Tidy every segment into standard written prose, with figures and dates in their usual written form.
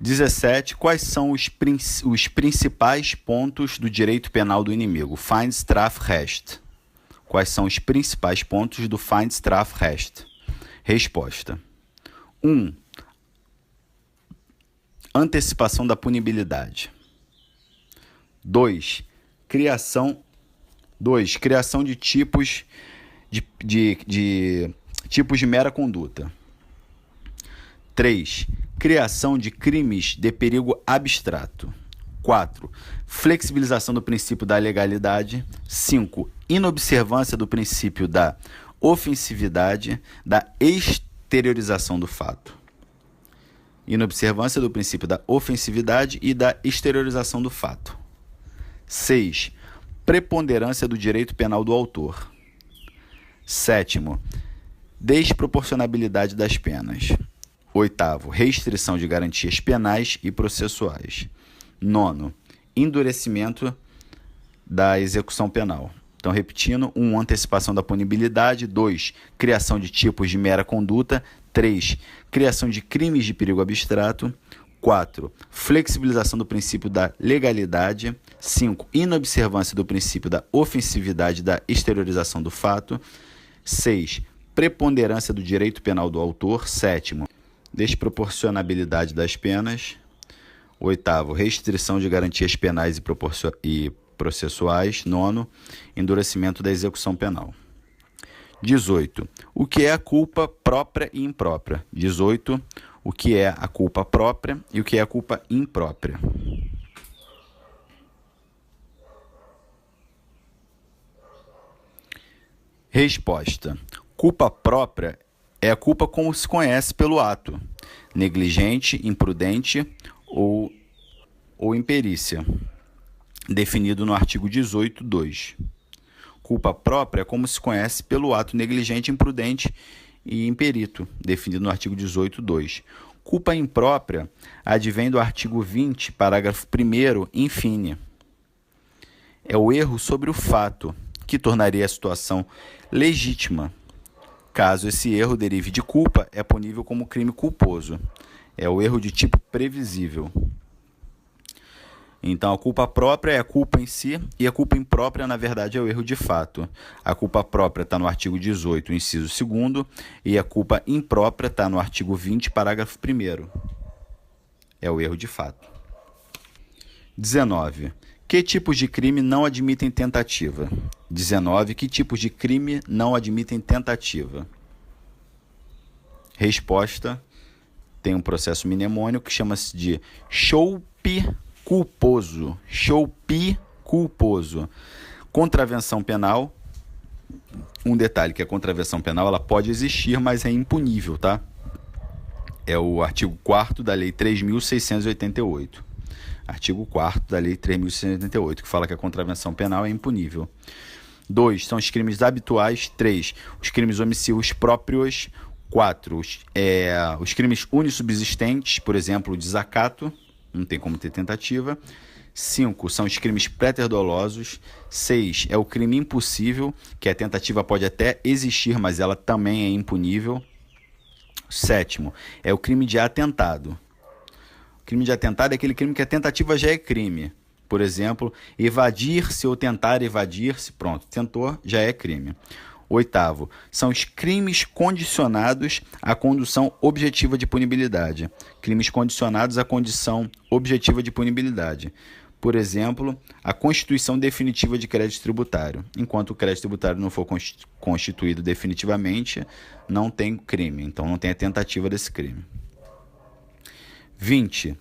17. Quais são os principais pontos do direito penal do inimigo? Feindstrafrecht. Quais são os principais pontos do Feindstrafrecht? Resposta. 1. Antecipação da punibilidade. 2. Criação de tipos de tipos de mera conduta. 3. Criação de crimes de perigo abstrato. 4. Flexibilização do princípio da legalidade. 5. Inobservância do princípio da ofensividade, da exteriorização do fato. Inobservância do princípio da ofensividade e da exteriorização do fato. 6. Preponderância do direito penal do autor. 7. Desproporcionabilidade das penas. 8. Restrição de garantias penais e processuais. 9. Endurecimento da execução penal. Então, repetindo: 1. Antecipação da punibilidade. 2. Criação de tipos de mera conduta. 3. Criação de crimes de perigo abstrato. 4. Flexibilização do princípio da legalidade. 5. Inobservância do princípio da ofensividade e da exteriorização do fato. 6. Preponderância do direito penal do autor. 7. Desproporcionabilidade das penas. 8. Restrição de garantias penais e processuais. 9. Endurecimento da execução penal. 18. O que é a culpa própria e imprópria? 18. O que é a culpa própria e o que é a culpa imprópria? Resposta. Culpa própria é a culpa como se conhece pelo ato: negligente, imprudente ou imperícia, definido no artigo 18.2. Culpa própria é como se conhece pelo ato negligente, imprudente e imperito, definido no artigo 18.2. Culpa imprópria advém do artigo 20, parágrafo 1º, infine. É o erro sobre o fato, que tornaria a situação legítima. Caso esse erro derive de culpa, é punível como crime culposo. É o erro de tipo previsível. Então, a culpa própria é a culpa em si, e a culpa imprópria, na verdade, é o erro de fato. A culpa própria está no artigo 18, inciso 2º, e a culpa imprópria está no artigo 20, parágrafo 1º. É o erro de fato. 19. Que tipos de crime não admitem tentativa? 19. Que tipos de crime não admitem tentativa? Resposta: tem um processo mnemônico que chama-se de choupe culposo. Choupe culposo. Contravenção penal. Um detalhe: que a contravenção penal ela pode existir, mas é impunível, tá? É o artigo 4º da Lei 3.688. Artigo 4º da Lei 3.688, que fala que a contravenção penal é impunível. 2. São os crimes habituais. 3. Os crimes omissivos próprios. 4. Os crimes unissubsistentes, por exemplo, o desacato, não tem como ter tentativa. 5. São os crimes préter-dolosos. 6. É o crime impossível, que a tentativa pode até existir, mas ela também é impunível. 7. É o crime de atentado. O crime de atentado é aquele crime que a tentativa já é crime. Por exemplo, evadir-se ou tentar evadir-se, pronto, tentou, já é crime. 8. São os crimes condicionados à condução objetiva de punibilidade. Crimes condicionados à condição objetiva de punibilidade. Por exemplo, a constituição definitiva de crédito tributário. Enquanto o crédito tributário não for constituído definitivamente, não tem crime, então não tem a tentativa desse crime. 20.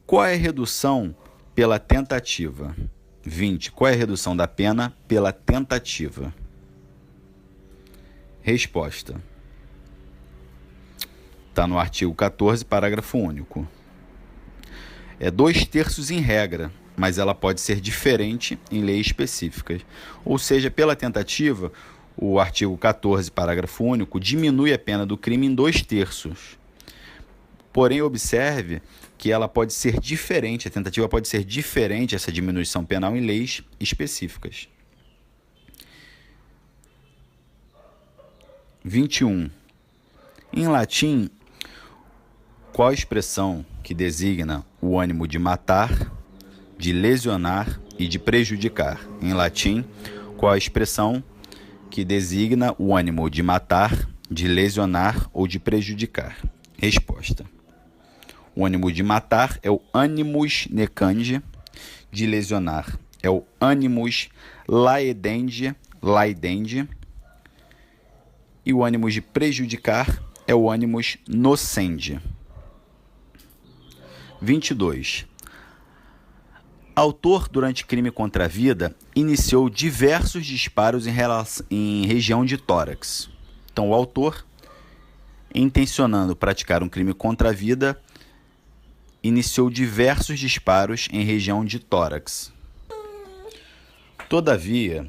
Qual é a redução pela tentativa? 20. Qual é a redução da pena pela tentativa? Resposta: está no artigo 14, parágrafo único. É 2/3 em regra, mas ela pode ser diferente em leis específicas. Ou seja, pela tentativa, o artigo 14, parágrafo único, diminui a pena do crime em 2/3. Porém, observe que ela pode ser diferente, a tentativa pode ser diferente, essa diminuição penal, em leis específicas. 21. Em latim, qual a expressão que designa o ânimo de matar, de lesionar e de prejudicar. Em latim, qual a expressão que designa o ânimo de matar, de lesionar ou de prejudicar? Resposta. O ânimo de matar é o animus necandi, de lesionar é o animus laedendi, e o ânimo de prejudicar é o animus nocendi. 22. Autor, durante crime contra a vida, iniciou diversos disparos em região de tórax. Então, o autor, intencionando praticar um crime contra a vida, iniciou diversos disparos em região de tórax. Todavia,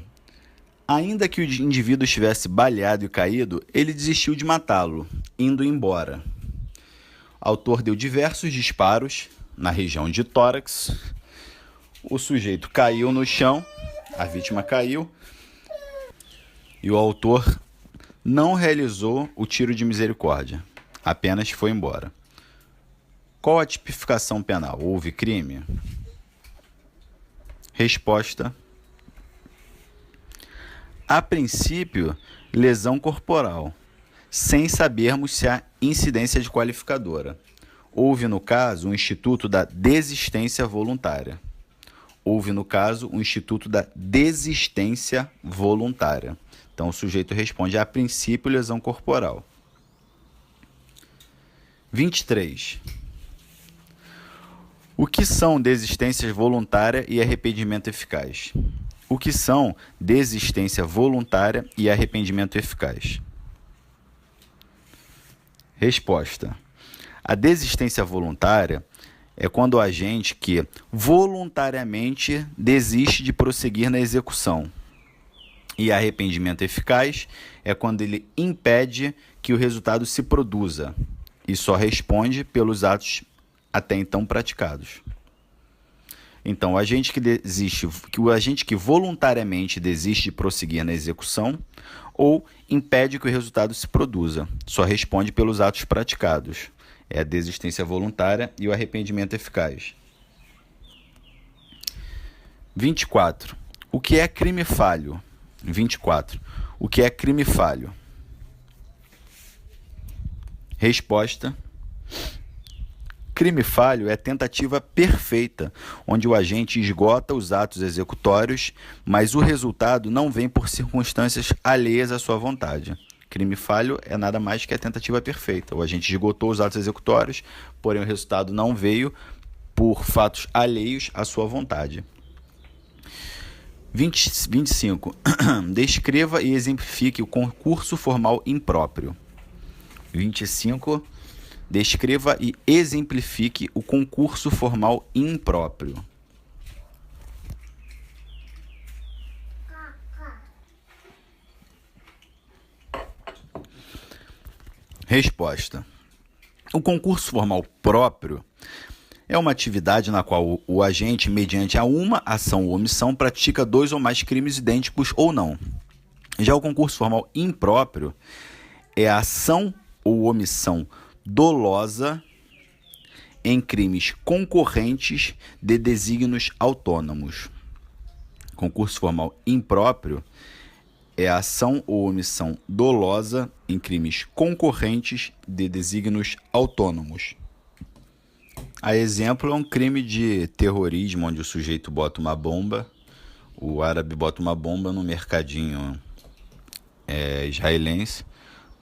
ainda que o indivíduo estivesse baleado e caído, ele desistiu de matá-lo, indo embora. O autor deu diversos disparos na região de tórax. O sujeito caiu no chão, a vítima caiu, e o autor não realizou o tiro de misericórdia, apenas foi embora. Qual a tipificação penal? Houve crime? Resposta. A princípio, lesão corporal, sem sabermos se há incidência de qualificadora. Houve, no caso, um instituto da desistência voluntária. Houve, no caso, um instituto da desistência voluntária. Então, o sujeito responde, a princípio, lesão corporal. 23. O que são desistência voluntária e arrependimento eficaz? O que são desistência voluntária e arrependimento eficaz? Resposta. A desistência voluntária é quando o agente que voluntariamente desiste de prosseguir na execução. E arrependimento eficaz é quando ele impede que o resultado se produza e só responde pelos atos até então praticados. Então, o agente que voluntariamente desiste de prosseguir na execução ou impede que o resultado se produza, só responde pelos atos praticados. É a desistência voluntária e o arrependimento eficaz. 24. O que é crime falho? 24. O que é crime falho? Resposta. Crime falho é tentativa perfeita, onde o agente esgota os atos executórios, mas o resultado não vem por circunstâncias alheias à sua vontade. Crime falho é nada mais que a tentativa perfeita. O agente esgotou os atos executórios, porém o resultado não veio por fatos alheios à sua vontade. 25. Descreva e exemplifique o concurso formal impróprio. 25. Descreva e exemplifique o concurso formal impróprio. Resposta. O concurso formal próprio é uma atividade na qual o agente, mediante a uma ação ou omissão, pratica 2 ou mais crimes idênticos ou não. Já o concurso formal impróprio é a ação ou omissão dolosa em crimes concorrentes de desígnios autônomos. Concurso formal impróprio é a ação ou omissão dolosa em crimes concorrentes de desígnios autônomos. A exemplo é um crime de terrorismo, onde o sujeito bota uma bomba, o árabe bota uma bomba no mercadinho israelense,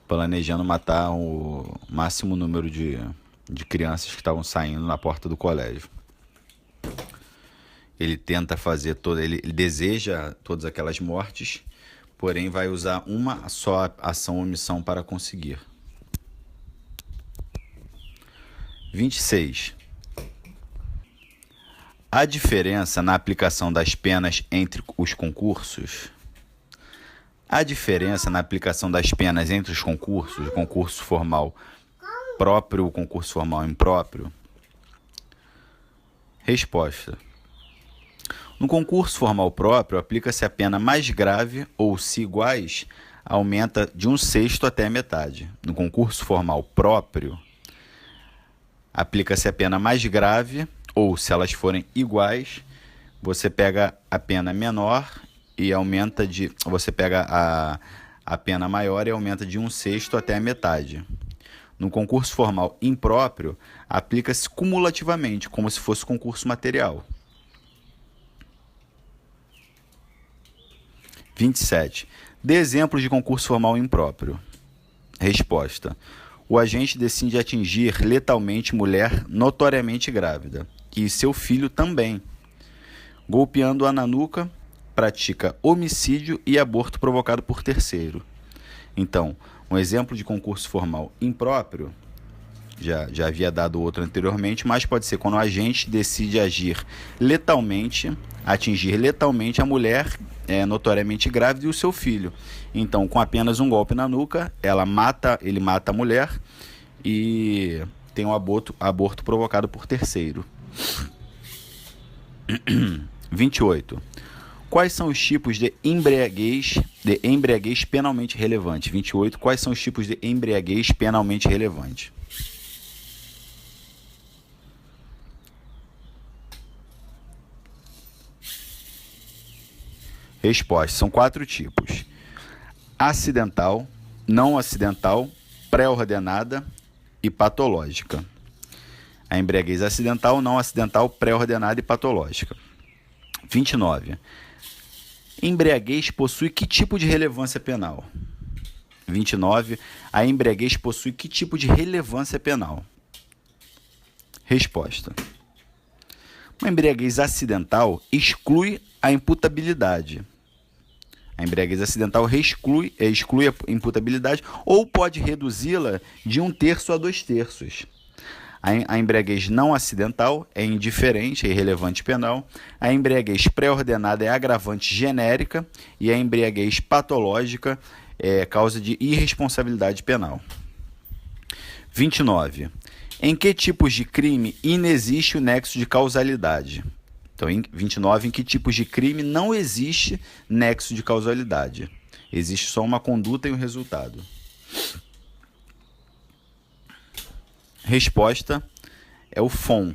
planejando matar o máximo número de crianças que estavam saindo na porta do colégio. Ele tenta fazer ele deseja todas aquelas mortes, porém vai usar uma só ação ou omissão para conseguir. 26. A diferença na aplicação das penas entre os concursos? A diferença na aplicação das penas entre os concursos, o concurso formal próprio e o concurso formal impróprio? Resposta. No concurso formal próprio, aplica-se a pena mais grave ou, se iguais, aumenta de 1/6 até a metade. No concurso formal próprio, aplica-se a pena mais grave, ou se elas forem iguais, você pega a pena menor e aumenta de... Você pega a pena maior e aumenta de 1/6 até a metade. No concurso formal impróprio, aplica-se cumulativamente, como se fosse concurso material. 27. Dê exemplos de concurso formal impróprio. Resposta. O agente decide atingir letalmente mulher notoriamente grávida, e seu filho também. Golpeando-a na nuca, pratica homicídio e aborto provocado por terceiro. Então, um exemplo de concurso formal impróprio, já havia dado outro anteriormente, mas pode ser quando o agente decide atingir letalmente a mulher notoriamente grávida e o seu filho. Então, com apenas um golpe na nuca, ele mata a mulher e tem um aborto provocado por terceiro. 28. Quais são os tipos de embriaguez penalmente relevante? 28. Quais são os tipos de embriaguez penalmente relevante? Resposta. São 4 tipos: acidental, não acidental, pré-ordenada e patológica. A embriaguez acidental, não acidental, pré-ordenada e patológica. 29. Embriaguez possui que tipo de relevância penal? 29. A embriaguez possui que tipo de relevância penal? Resposta. Uma embriaguez acidental exclui a imputabilidade. A embriaguez acidental exclui a imputabilidade ou pode reduzi-la de 1/3 a 2/3. A embriaguez não acidental é indiferente, é irrelevante penal. A embriaguez pré-ordenada é agravante genérica e a embriaguez patológica é causa de irresponsabilidade penal. 29. Em que tipos de crime inexiste o nexo de causalidade? Então, em 29, em que tipos de crime não existe nexo de causalidade? Existe só uma conduta e um resultado. Resposta é o FON.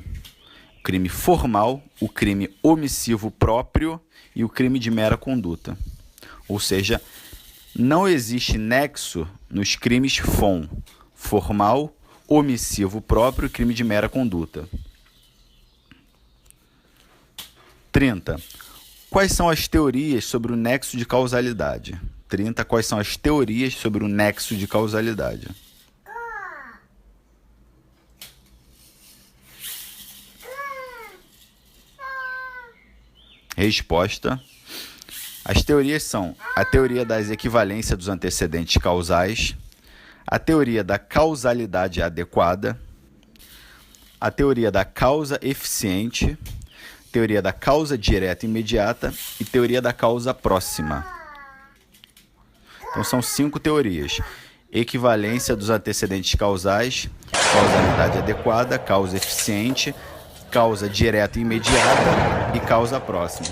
O crime formal, o crime omissivo próprio e o crime de mera conduta. Ou seja, não existe nexo nos crimes FON, formal, omissivo próprio e crime de mera conduta. 30. Quais são as teorias sobre o nexo de causalidade? 30. Quais são as teorias sobre o nexo de causalidade? Resposta. As teorias são a teoria das equivalências dos antecedentes causais, a teoria da causalidade adequada, a teoria da causa eficiente, teoria da causa direta imediata e teoria da causa próxima. Então são 5 teorias: equivalência dos antecedentes causais, causalidade adequada, causa eficiente, causa direta e imediata e causa próxima.